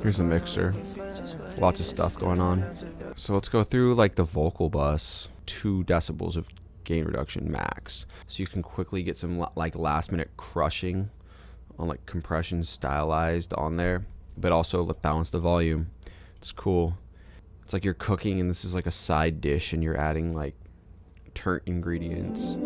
Here's the mixer. Lots of stuff going on. So let's go through like the vocal bus. 2 decibels of gain reduction max. So you can quickly get some like last minute crushing on like compression stylized on there, but also balance the volume. It's cool. It's like you're cooking and this is like a side dish and you're adding like turnt ingredients.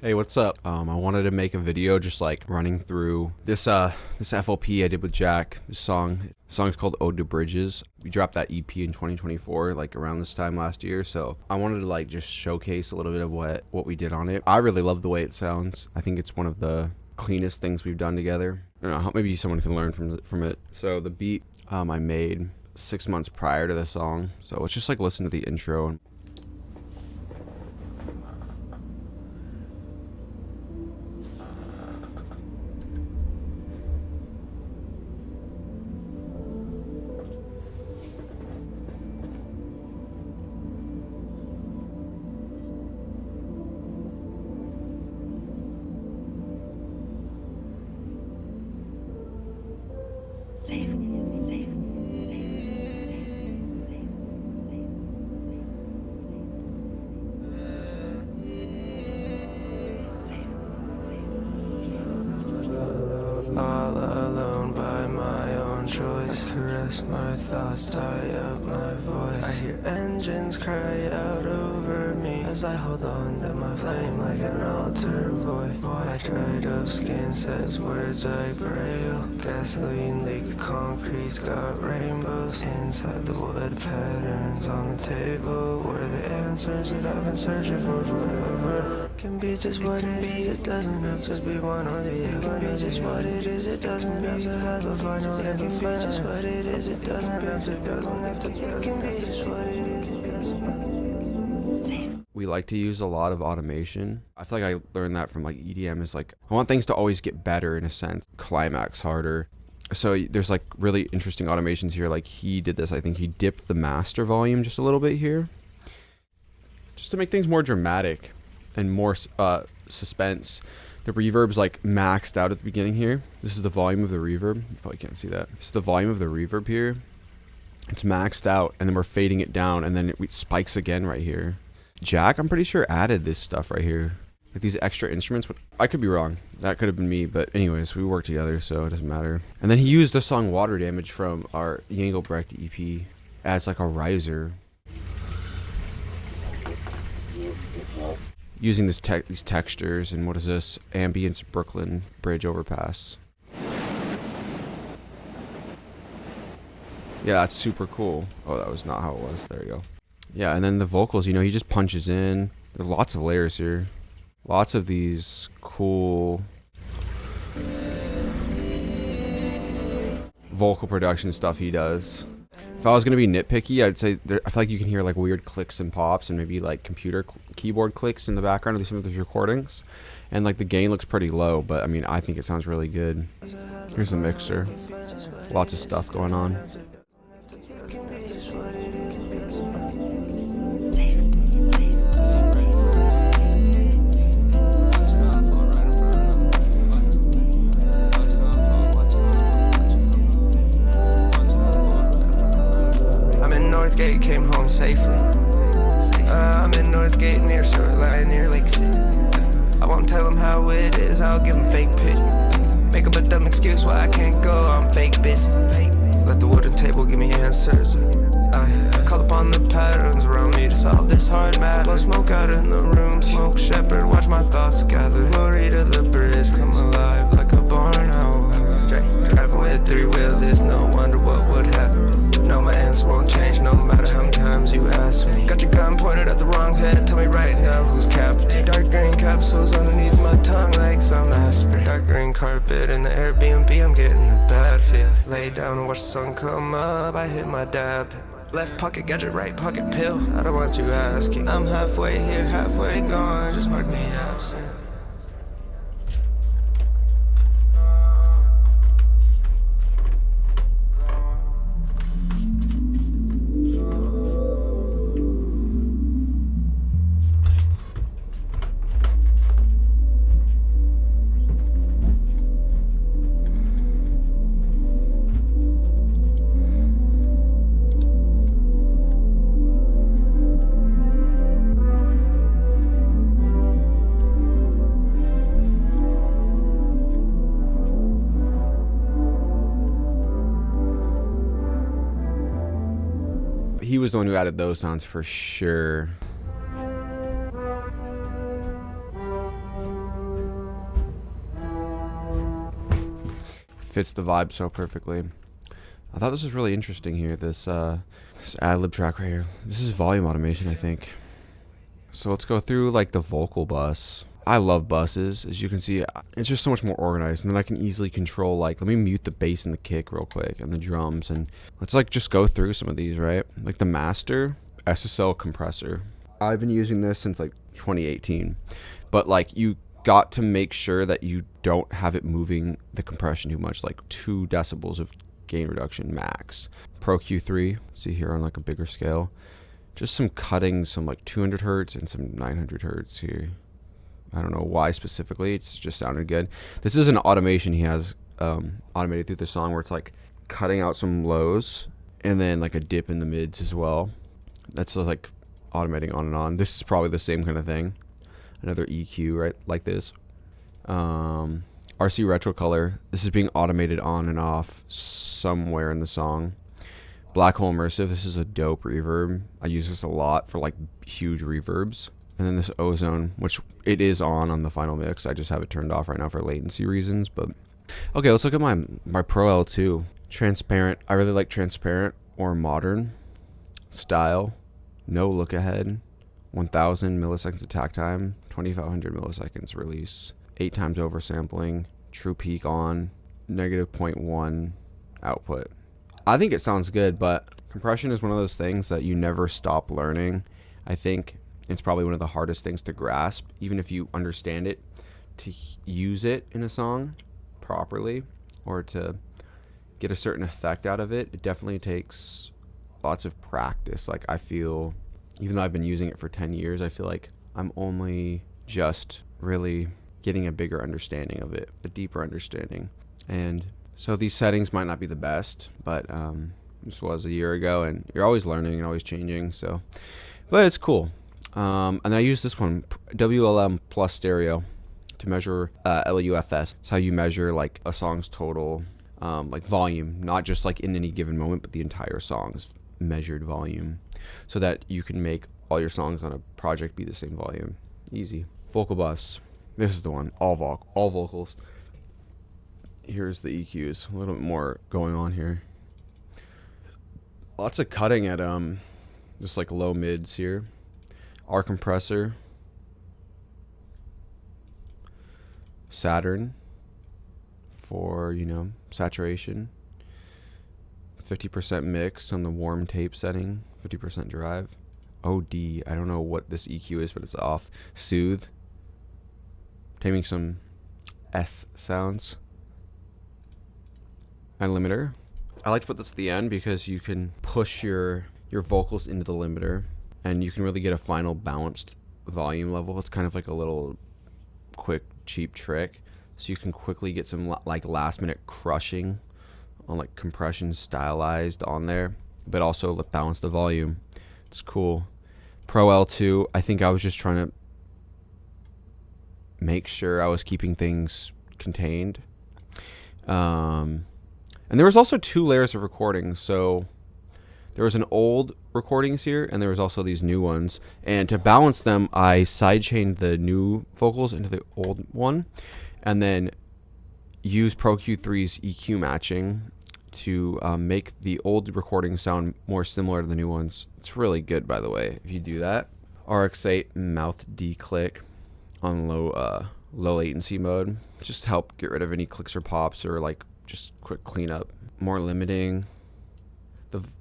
Hey, what's up? I wanted to make a video just like running through this FLP I did with Jack. This song. The song's called Ode to Bridges. We dropped that EP in 2024, like around this time last year. So I wanted to like just showcase a little bit of what we did on it. I really love the way it sounds. I think it's one of the cleanest things we've done together. I don't know, maybe someone can learn from it. So the beat I made 6 months prior to the song. So let's just like listen to the intro and all alone by my own choice. I caress my thoughts, tie up my voice. I hear engines cry out over me as I hold on to my flame like an altar boy. My dried up skin says words like braille. Gasoline leak, the concrete's got rainbows. Inside the wood patterns on the table were the answers that I've been searching for forever. Can be just what it is, it doesn't have to be one or the other. It can be just what it is, it doesn't have to have a final. It can be just what it is, it doesn't have to. It can be just what it is. we like to use a lot of automation. I feel like I learned that from like EDM is like, I want things to always get better in a sense, climax harder. So there's like really interesting automations here. Like he did this, I think he dipped the master volume just a little bit here, just to make things more dramatic and more suspense. The reverb's like maxed out at the beginning here. This is the volume of the reverb. You probably can't see that. This is the volume of the reverb here. It's maxed out, and then we're fading it down, and then it spikes again right here. Jack, I'm pretty sure, added this stuff right here. Like these extra instruments. I could be wrong. That could have been me, but anyways, we work together, so it doesn't matter. And then he used the song Water Damage from our Engelbrecht EP as like a riser. Using these textures and what is this? Ambience Brooklyn Bridge Overpass. Yeah, that's super cool. Oh, that was not how it was. There you go. Yeah, and then the vocals, you know, he just punches in. There's lots of layers here. Lots of these cool vocal production stuff he does. If I was going to be nitpicky, I'd say I feel like you can hear like weird clicks and pops and maybe like computer keyboard clicks in the background of some of these recordings. And like the gain looks pretty low, but I mean, I think it sounds really good. Here's the mixer. Lots of stuff going on. Came home safely. I'm in Northgate near Shoreline, near Lake City. I won't tell them how it is, I'll give them fake pity. Make up a dumb excuse why I can't go, I'm fake busy. Let the wooden table give me answers. I call upon the patterns around me to solve this hard matter. Blow smoke out in the room, smoke shepherd, watch my thoughts gather. Glory to the bridge, come alive like a barn owl. Driving with 3 wheels, it's no wonder what would happen. No, my answer won't change no matter how many times you ask me. Got your gun pointed at the wrong head, tell me right now who's captain. Dark green capsules underneath my tongue like some aspirin. Dark green carpet in the Airbnb, I'm getting a bad feel. Lay down and watch the sun come up, I hit my dab. Left pocket gadget, right pocket pill, I don't want you asking. I'm halfway here, halfway gone, just mark me absent. he was the one who added those sounds for sure. Fits the vibe so perfectly. I thought this was really interesting here, this ad-lib track right here. This is volume automation, I think. So let's go through like the vocal bus. I love buses. As you can see, it's just so much more organized, and then I can easily control, like, let me mute the bass and the kick real quick and the drums, and let's like just go through some of these, right? Like the master SSL compressor. I've been using this since like 2018, but like you got to make sure that you don't have it moving the compression too much, like 2 decibels of gain reduction max. Pro Q3, see here on like a bigger scale. Just some cutting, some like 200 hertz and some 900 hertz here. I don't know why specifically, it's just sounded good. This is an automation he has automated through the song where it's like cutting out some lows and then like a dip in the mids as well. That's like automating on and on. This is probably the same kind of thing. Another EQ, right, like this. RC retro color. This is being automated on and off somewhere in the song. Black hole immersive. This is a dope reverb. I use this a lot for like huge reverbs. And then this ozone, which it is on the final mix. I just have it turned off right now for latency reasons. But okay, let's look at my Pro L2. Transparent. I really like transparent or modern style. No look ahead. 1000 milliseconds attack time. 2500 milliseconds release. 8 times oversampling. True peak on. -0.1 output. I think it sounds good, but compression is one of those things that you never stop learning. I think it's probably one of the hardest things to grasp, even if you understand it, to use it in a song properly or to get a certain effect out of it. It definitely takes lots of practice. Like I feel, even though I've been using it for 10 years, I feel like I'm only just really getting a bigger understanding of it, a deeper understanding. And so these settings might not be the best, but this was a year ago, and you're always learning and always changing. So, but it's cool. And I use this one, WLM plus stereo, to measure LUFS. It's how you measure like a song's total like volume, not just like in any given moment, but the entire song's measured volume, so that you can make all your songs on a project be the same volume. Easy. Vocal bus. This is the one. All vocals. Here's the EQs. A little bit more going on here. Lots of cutting at just like low mids here. R compressor. Saturn for, you know, saturation. 50% mix on the warm tape setting. 50% drive. OD. I don't know what this EQ is, but it's off. Soothe. Taming some S sounds. And limiter. I like to put this at the end because you can push your vocals into the limiter and you can really get a final balanced volume level. It's kind of like a little quick cheap trick, so you can quickly get some like last minute crushing on like compression stylized on there, but also balance the volume. It's cool. Pro L2, I think I was just trying to make sure I was keeping things contained. And there was also 2 layers of recordings. So there was an old recordings here, and there was also these new ones. And to balance them, I sidechained the new vocals into the old one, and then used Pro Q3's EQ matching to make the old recordings sound more similar to the new ones. It's really good, by the way, if you do that. RX8 mouth declick on low latency mode, just to help get rid of any clicks or pops, or like just quick cleanup. More limiting.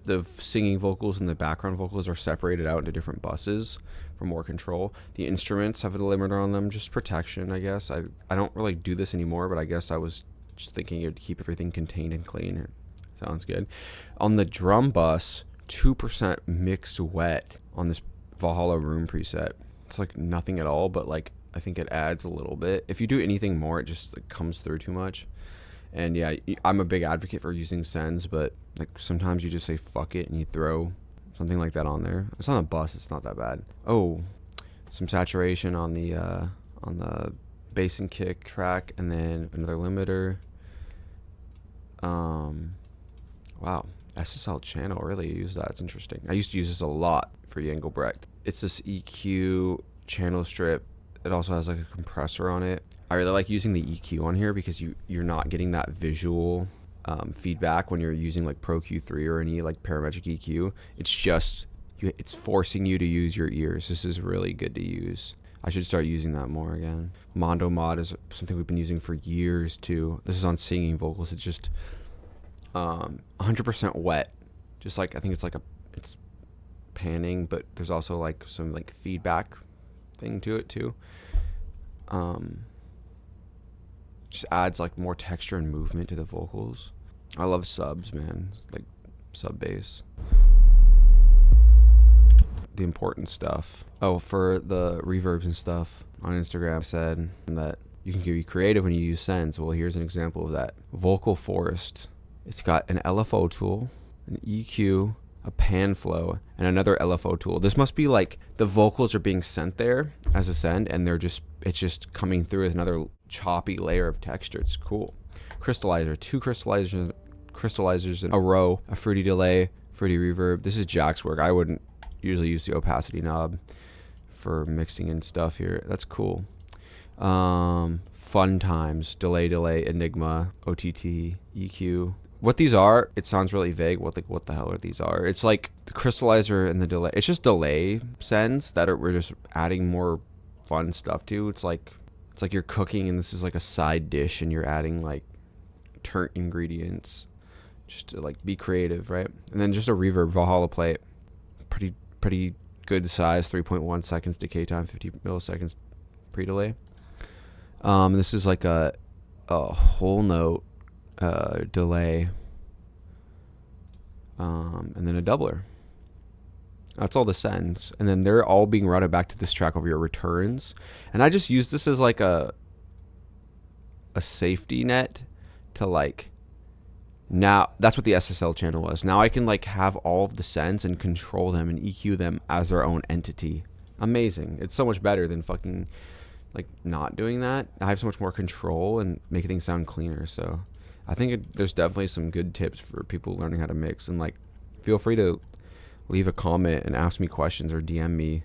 The singing vocals and the background vocals are separated out into different buses for more control. The instruments have a limiter on them, just protection, I guess. I don't really do this anymore, but I guess I was just thinking it would keep everything contained and clean. Sounds good. On the drum bus, 2% mix wet on this Valhalla room preset. It's like nothing at all, but like I think it adds a little bit. If you do anything more, it just like comes through too much. And yeah, I'm a big advocate for using sends, but like sometimes you just say fuck it and you throw something like that on there. It's on a bus, it's not that bad. Oh, some saturation on the bass and kick track, and then another limiter. Wow, SSL channel, really use that. It's interesting. I used to use this a lot for Engelbrecht. It's this EQ channel strip. It also has like a compressor on it. I really like using the EQ on here because you're not getting that visual feedback when you're using like Pro Q3 or any like parametric EQ. It's just it's forcing you to use your ears. This is really good to use. I should start using that more again. Mondo Mod is something we've been using for years too. This is on singing vocals. It's just 100% wet. Just like, I think it's panning, but there's also like some like feedback thing to it too. Just adds like more texture and movement to the vocals. I love subs, man. It's like sub bass. The important stuff. Oh, for the reverbs and stuff on Instagram, I said that you can be creative when you use sends. Well, here's an example of that. Vocal Forest. It's got an LFO tool, an EQ, a pan flow, and another LFO tool. This must be like the vocals are being sent there as a send, and it's just coming through as another choppy layer of texture. It's cool. Crystallizer, 2 crystallizers in a row, a fruity delay, fruity reverb. This is Jack's work. I wouldn't usually use the opacity knob for mixing and stuff here. That's cool. Fun times, delay, enigma, OTT, EQ. What these are, it sounds really vague. What the hell are these are? It's like the crystallizer and the delay. It's just delay sends that we're just adding more fun stuff to. It's like you're cooking and this is like a side dish and you're adding like turnt ingredients just to like be creative, right? And then just a reverb Valhalla plate. Pretty good size, 3.1 seconds decay time, 50 milliseconds pre-delay. This is like a whole note delay, and then a doubler. That's all the sends, and then they're all being routed back to this track over your returns. And I just use this as like a safety net to like. Now, that's what the SSL channel was. Now I can like have all of the sends and control them and EQ them as their own entity. Amazing. It's so much better than fucking like not doing that. I have so much more control and make things sound cleaner. So I think there's definitely some good tips for people learning how to mix. And like, feel free to leave a comment and ask me questions or DM me.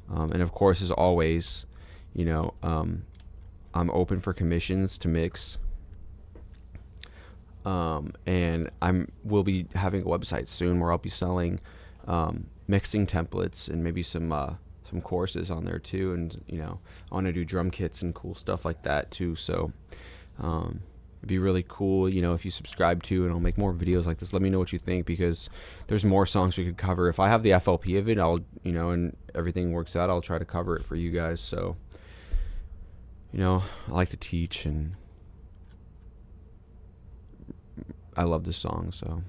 And of course, as always, you know, I'm open for commissions to mix. And we'll be having a website soon where I'll be selling mixing templates and maybe some courses on there too. And you know, I want to do drum kits and cool stuff like that too. So it'd be really cool, you know, if you subscribe to, and I'll make more videos like this. Let me know what you think, because there's more songs we could cover. If I have the FLP of it, I'll, you know, and everything works out, I'll try to cover it for you guys. So, you know, I like to teach and I love this song. So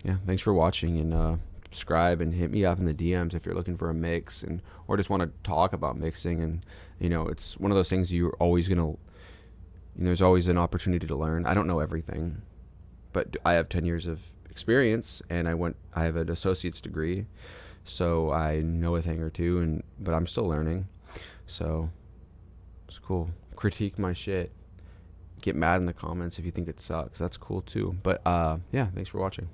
yeah, thanks for watching, and subscribe and hit me up in the DMs if you're looking for a mix or just want to talk about mixing. And you know, it's one of those things you're always gonna, you know, there's always an opportunity to learn. I don't know everything, but I have 10 years of experience, and I have an associate's degree, so I know a thing or two, but I'm still learning. So it's cool. Critique my shit. Get mad in the comments if you think it sucks. That's cool too. But yeah, thanks for watching.